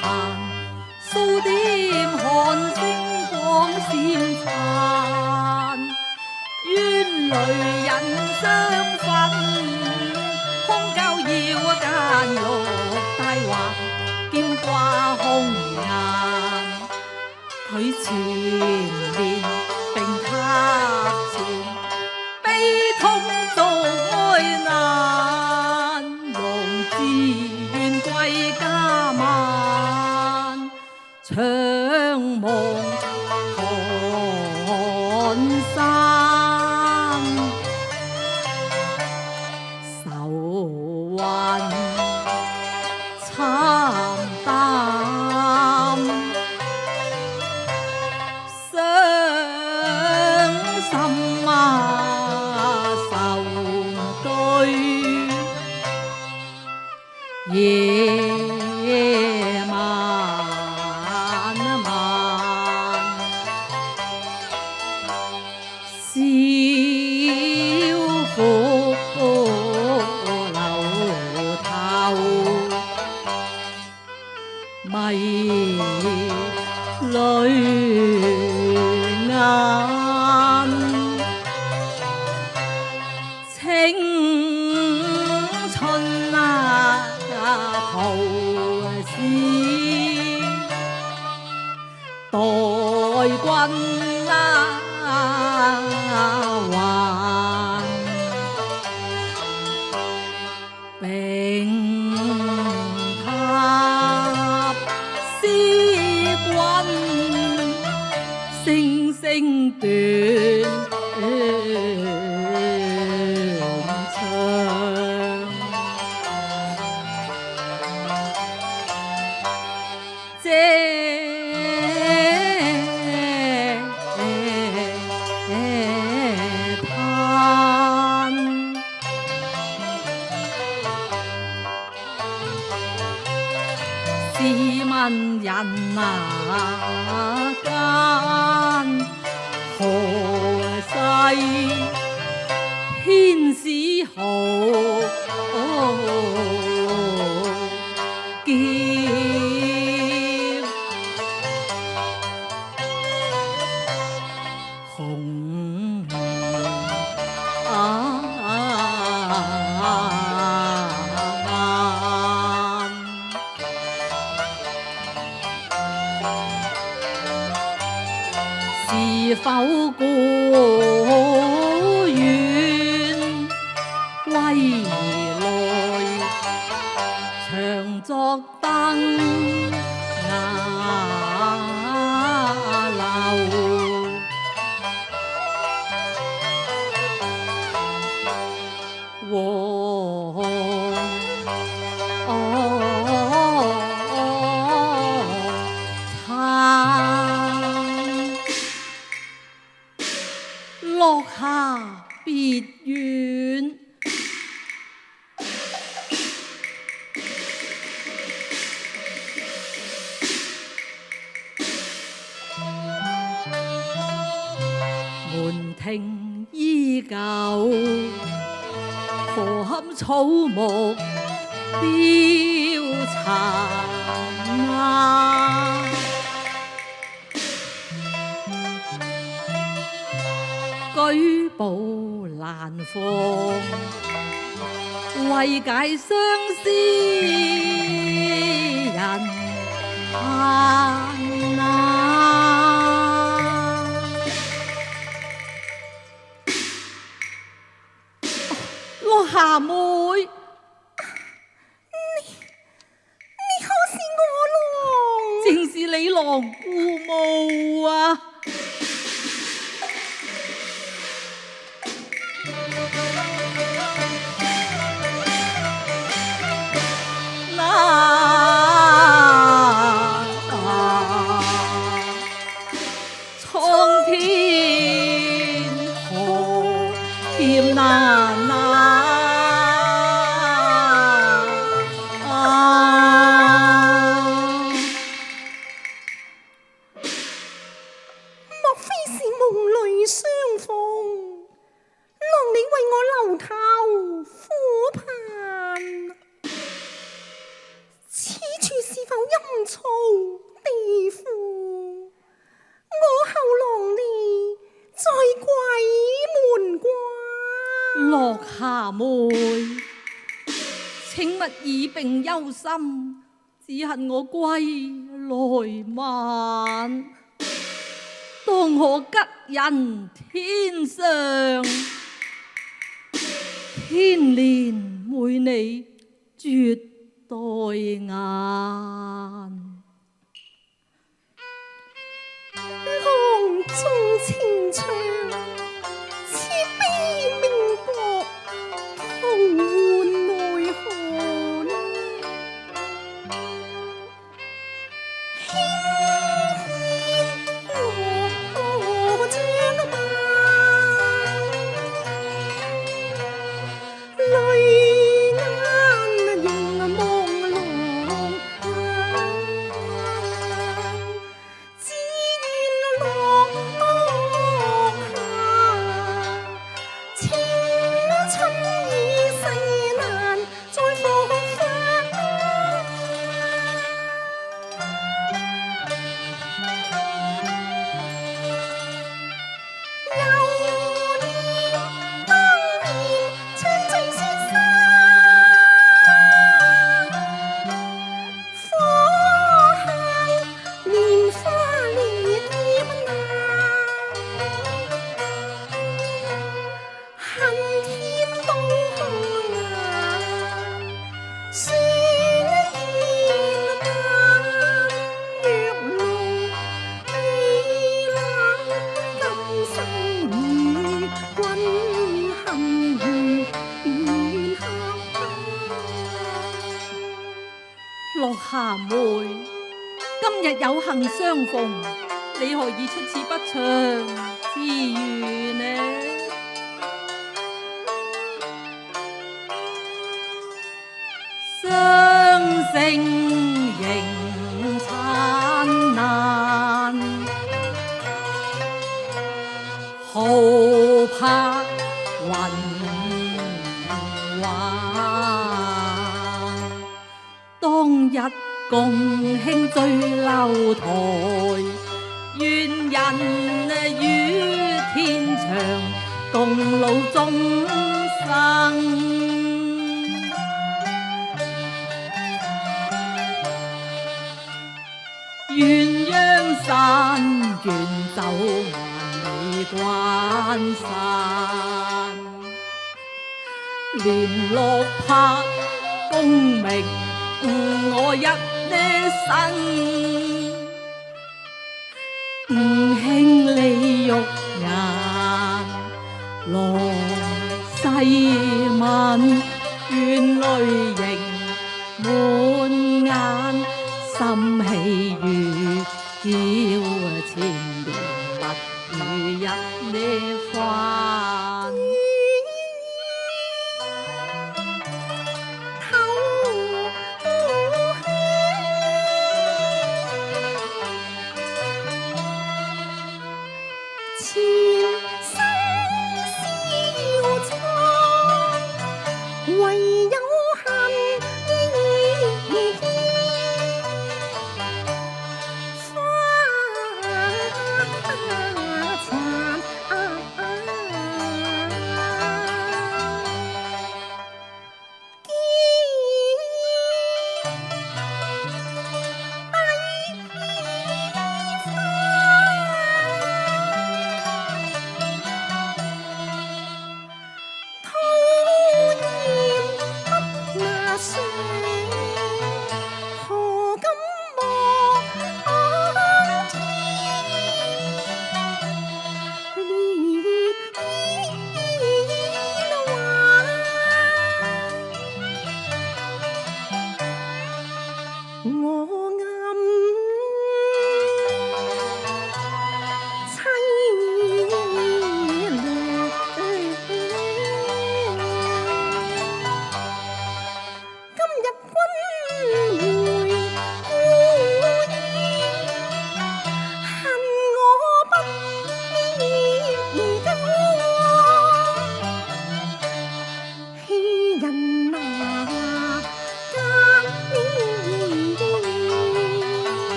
殘，數點寒星光閃燦。冤淚人相分，空交腰間玉帶橫，劍掛紅顏。佢前面並塔前，悲痛遭哀難，龍自願歸家晚，長夢寒山，愁雲慘淡，傷心愁堆，夜漫漫，小腹流頭，迷淚眼，青春徒是待君還，並塔思君聲聲斷腸。試問人間何世天使豪傑，紅是否故園歸來，長作燈瓦樓，落霞別院，門庭依舊，河坎草木凋殘啊。舉步難逢，為解相思人盼啊。落霞妹，你可是我郎？正是你郎顧慕啊。蒼天何欠難夏妹，請勿以病憂心，只恨我歸來晚。當可吉人天上，天憐妹你絕代顏。浪中情長，似悲鳴國，徒喚奈何呢？輕輕我將馬，淚眼凝望浪眼，只願浪下，青春已逝難再復發。又念當年長醉先生，火行蓮花烈焰恨天東空顏，雪煙晚，若龍地冷，今生與君恨如怨客。落霞妹，今日有幸相逢，你何以出此不祥之語呢？雙星仍燦爛，豪柏雲橫。當日共慶醉樓台，願人與天長共老終生。鴛鴦散，願走萬里關山。連落魄功名，我一身。兄你玉顏，來細問，願淚盈滿眼，心喜如叫千年物與一番。前生消錯，唯有恨意牽。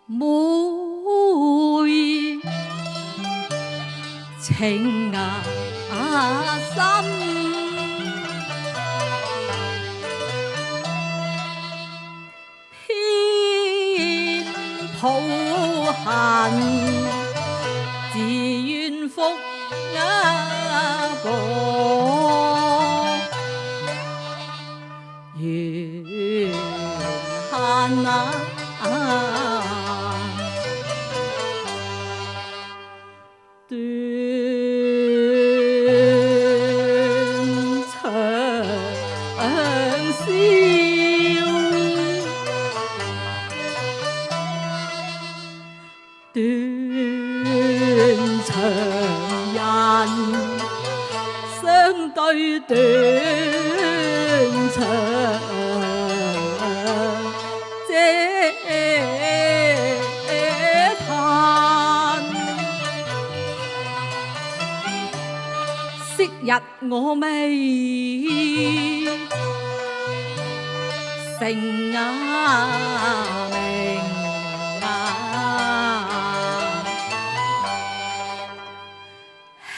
妹情深，偏抱恨，自願伏薄，緣恨斷腸燒，斷腸人相對斷腸昔日我未成明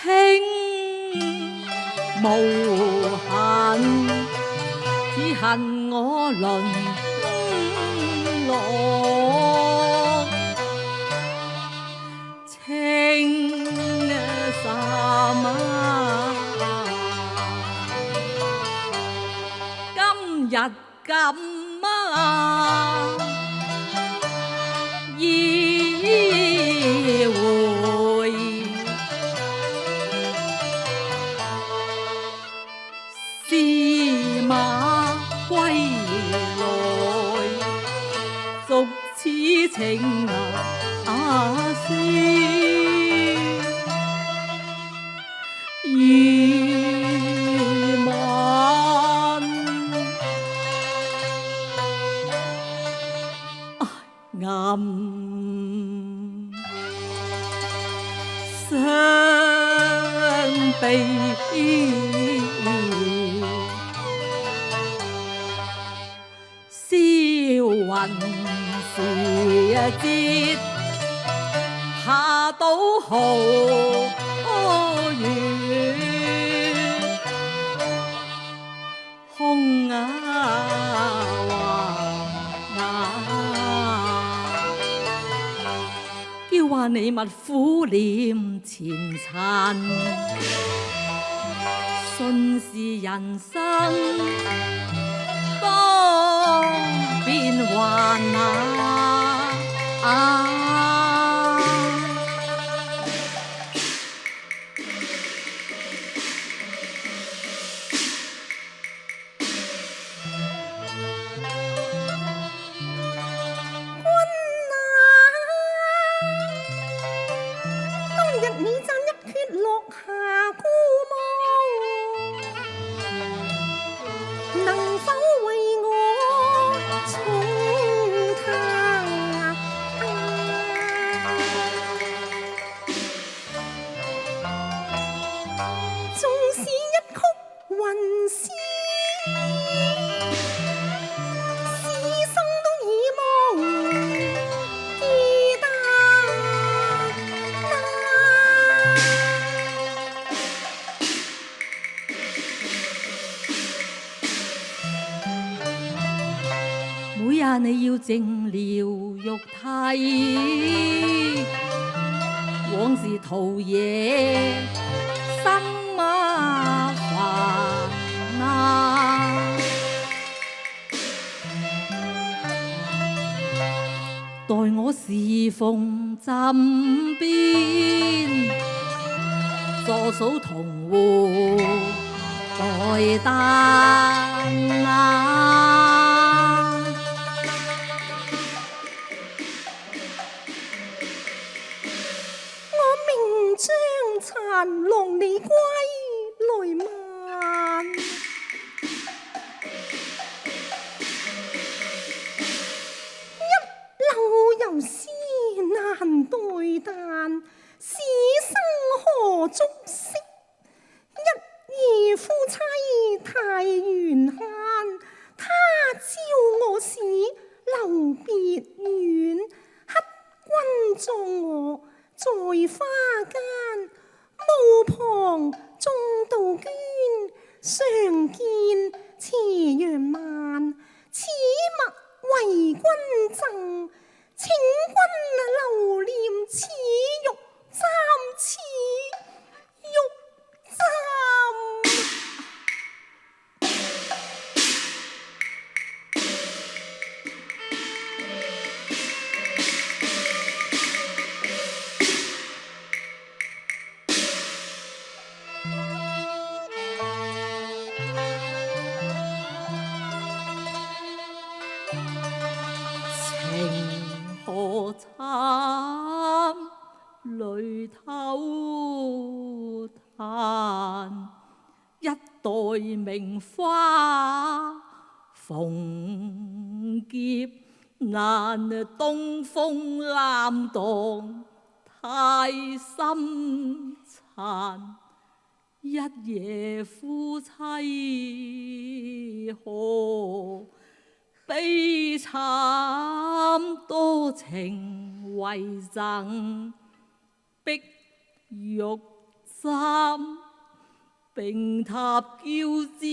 兄無恨，只恨我淪落情深。今日咁已回，司馬歸來，續此情絲。暗相悲，燒雲時節，下到豪月，空話你勿苦念前塵，順是人生多變幻你讚一決落下孤夢，能否為我重彈？縱使一曲雲絲，此生都已無記得。每日你要靜療肉體，往事陶冶心煩待我時逢枕邊，坐數銅壺待誕殘浪你歸來晚，一縷遊絲難對彈，此生何足惜，一夜夫妻太緣慳，他招我使留別院，乞君助我在花間，墓旁種杜鵑，常見斜陽漫，此物為君贈，請君留念此玉簪，此玉簪。情何慘，淚偷嘆，一代名花鳳劫難，東風攬蕩太心殘，一夜夫妻何悲慘，多情為贈碧玉簪，並塔嬌枝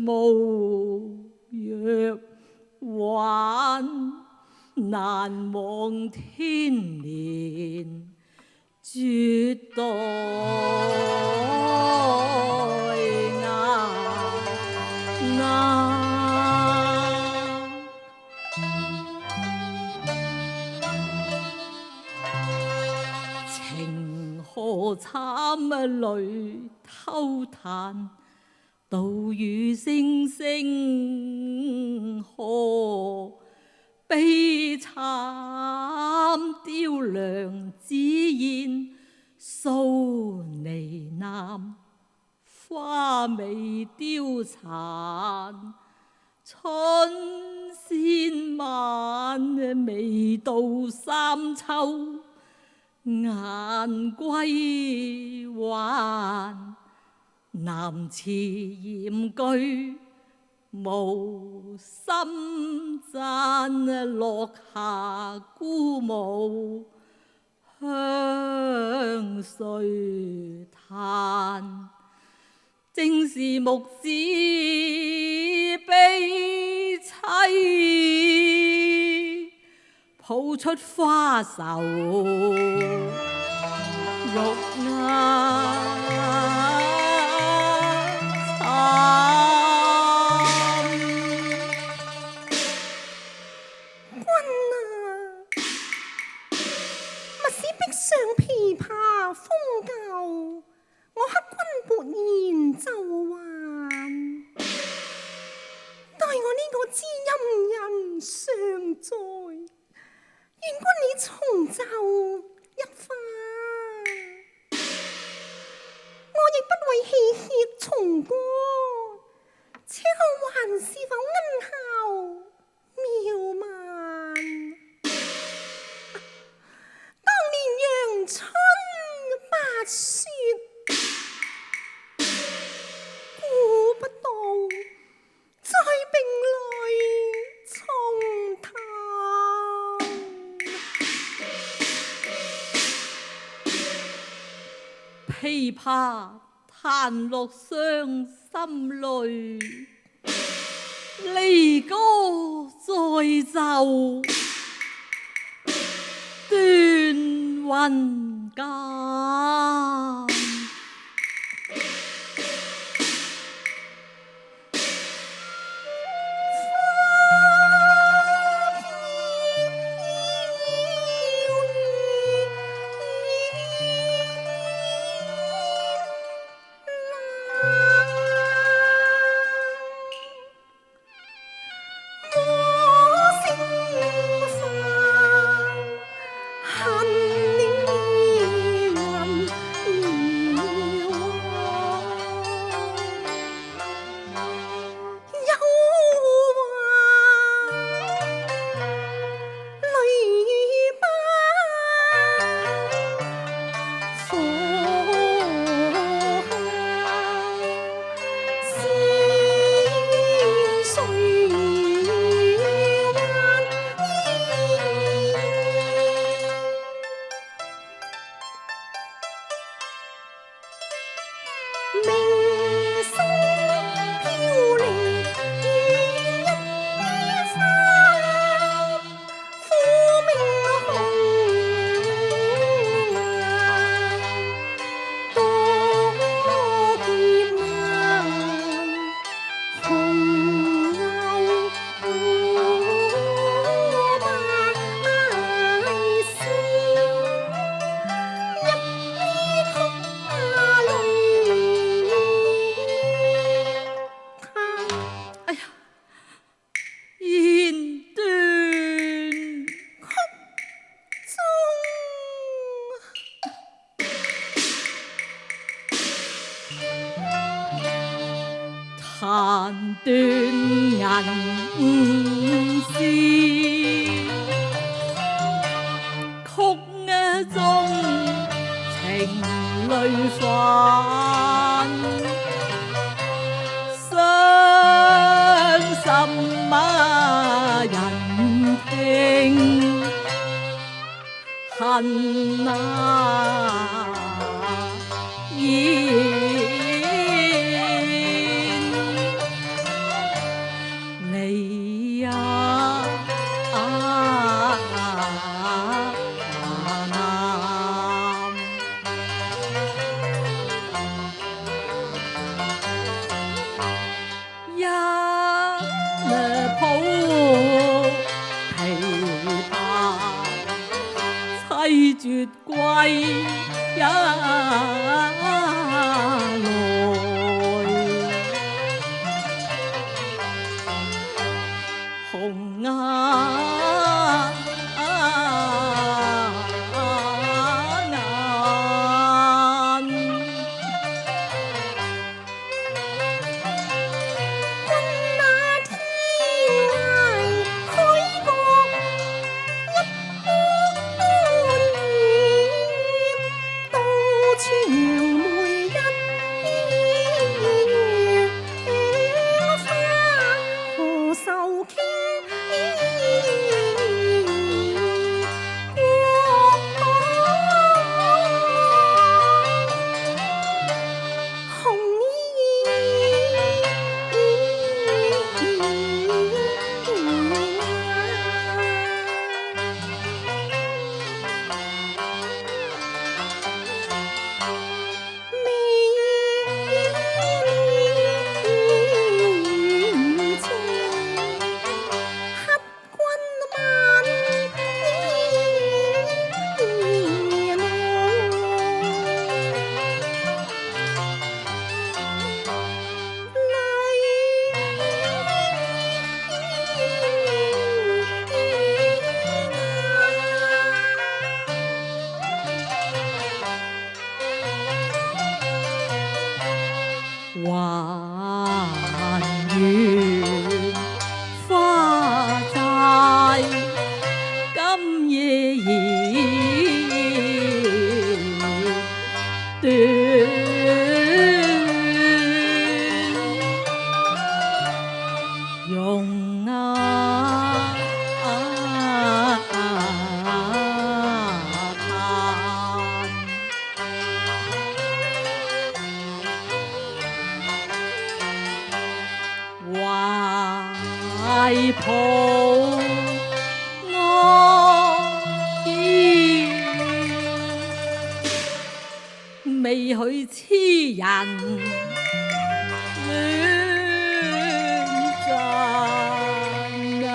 無藥挽，難忘天年絕代顏。情何慘，淚偷嘆，杜宇聲聲何悲慘，雕梁紫燕素呢喃，花未凋殘，春先晚，未到三秋雁歸還，南池鹽居無心讚，落霞孤舞向誰彈？正是木子悲凄，抱出花愁玉壓上琵琶風舊，我乞君撥言就還。待我呢個知音人尚在，願君你重奏一番。我亦不為戲謔松歌，且看還是否恩孝妙曼。陽春白雪，估不到在並來重彈。琵琶彈落傷心淚，離歌再奏斷雲間。明星飄零，如一花，苦命紅多劫難，紅牛古百事，一曲淚哎呀，言斷中。彈斷銀絲，曲中情淚泛，傷心乜人聽？恨啊言，你呀一抱琵琶，凄絕歸一來，紅顏還願花債，今夜已斷，容啊懷抱愛意，未許痴人戀盡啊！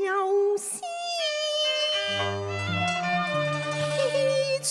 有詩氣處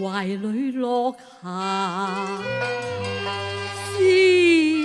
懷裏落霞。思